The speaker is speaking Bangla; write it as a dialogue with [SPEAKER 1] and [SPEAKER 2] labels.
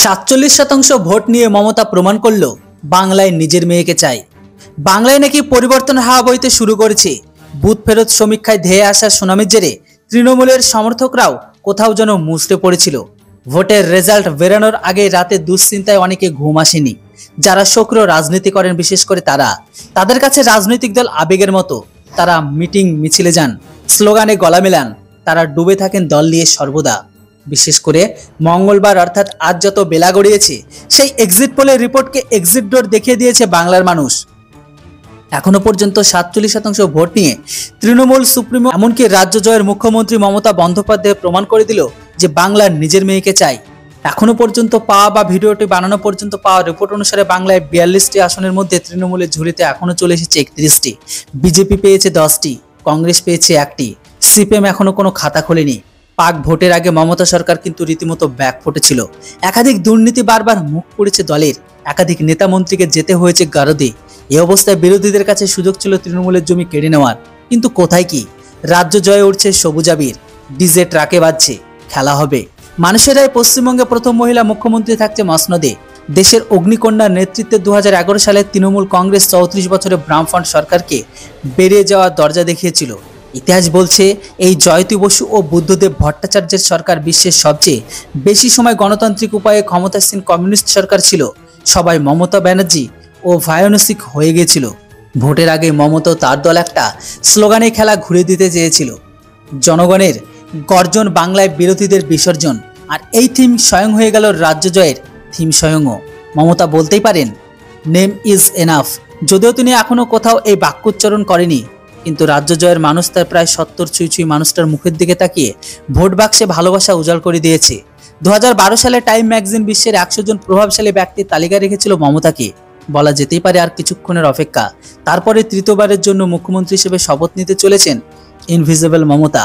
[SPEAKER 1] 47% ভোট নিয়ে মমতা প্রমাণ করল বাংলায় নিজের মেয়েকে চাই। বাংলায় নাকি পরিবর্তন হাওয়া বইতে শুরু করেছে। বুথ ফেরত সমীক্ষায় ধেয়ে আসা সুনামের জেরে তৃণমূলের সমর্থকরাও কোথাও যেন মুছড়ে পড়েছিল। ভোটের রেজাল্ট বেরানোর আগে রাতে দুশ্চিন্তায় অনেকে ঘুম আসেনি। যারা সক্রিয় রাজনীতি করেন, বিশেষ করে তাদের কাছে রাজনৈতিক দল আবেগের মতো। তারা মিটিং মিছিলে যান, স্লোগানে গলা মেলান, তারা ডুবে থাকেন দল নিয়ে সর্বদা। বিশেষ করে মঙ্গলবার অর্থাৎ আজ যত বেলা গড়িয়েছে, সেই এক্সিট পোলের রিপোর্টকে এক্সিট ডোর দেখিয়ে দিয়েছে বাংলার মানুষ। এখনো পর্যন্ত 47% ভোট নিয়ে তৃণমূল সুপ্রিমো, এমনকি রাজ্য জয়ের মুখ্যমন্ত্রী মমতা বন্দ্যোপাধ্যায় প্রমাণ করে দিল যে বাংলার নিজের মেয়েকে চাই। এখনো পর্যন্ত পাওয়া বা ভিডিওটি বানানো পর্যন্ত পাওয়া রিপোর্ট অনুসারে বাংলায় 42টি আসনের মধ্যে তৃণমূলের ঝুলিতে এখনো চলে এসেছে 31টি, বিজেপি পেয়েছে 10টি, কংগ্রেস পেয়েছে 1টি, সিপিএম এখনো কোনো খাতা খোলেনি। পাক ভোটের আগে মমতা সরকার কিন্তু রীতিমতো ব্যাক ফুটেছিল। একাধিক দুর্নীতি বারবার মুখ পড়েছে দলের, একাধিক নেতা মন্ত্রীকে যেতে হয়েছে গারদে। এই অবস্থায় বিরোধীদের কাছে সুযোগ ছিল তৃণমূলের জমি কেড়ে নেওয়ার, কিন্তু কোথায় কি? রাজ্য জয়ে উঠছে সবুজাবির, ডিজে ট্রাকে বাজছে, খেলা হবে মানুষের রায়। পশ্চিমবঙ্গে প্রথম মহিলা মুখ্যমন্ত্রী থাকছে মসনদে। দেশের অগ্নিকন্যার নেতৃত্বে 2011 সালে তৃণমূল কংগ্রেস 34 বছরের বামফ্রন্ট সরকারকে বেরিয়ে যাওয়ার দরজা দেখিয়েছিল। ইতিহাস বলছে এই জয়তী বসু ও বুদ্ধদেব ভট্টাচার্যের সরকার বিশ্বের সবচেয়ে বেশি সময় গণতান্ত্রিক উপায়ে ক্ষমতাসীন কমিউনিস্ট সরকার ছিল। সবাই মমতা ব্যানার্জি ও ভায়োনসিক হয়ে গিয়েছিল। ভোটের আগে মমতা তার দল একটা স্লোগানে খেলা ঘুরে দিতে চেয়েছিল, জনগণের গর্জন, বাংলায় বিরোধীদের বিসর্জন। আর এই থিম স্বয়ং হয়ে গেল রাজ্য জয়ের থিম স্বয়ংও। মমতা বলতেই পারেন নেম ইজ এনাফ। যদিও তিনি এখনো কোথাও এই বাক্যোচ্চারণ করেনি, কিন্তু রাজ্য জয়ের মানুষ তার প্রায় 70 ছুঁই মানুষটার মুখের দিকে তাকিয়ে ভোট বাক্সে ভালোবাসা উজাড় করে দিয়েছে। 2012 সালে টাইম ম্যাগাজিন বিশ্বের 100 জন প্রভাবশালী ব্যক্তির তালিকা রেখেছিল মমতাকে। বলা যেতেই পারে আর কিছুক্ষণের অপেক্ষা, তারপরে তৃতীয়বারের জন্য মুখ্যমন্ত্রী হিসেবে শপথ নিতে চলেছেন ইনভিজিবল মমতা।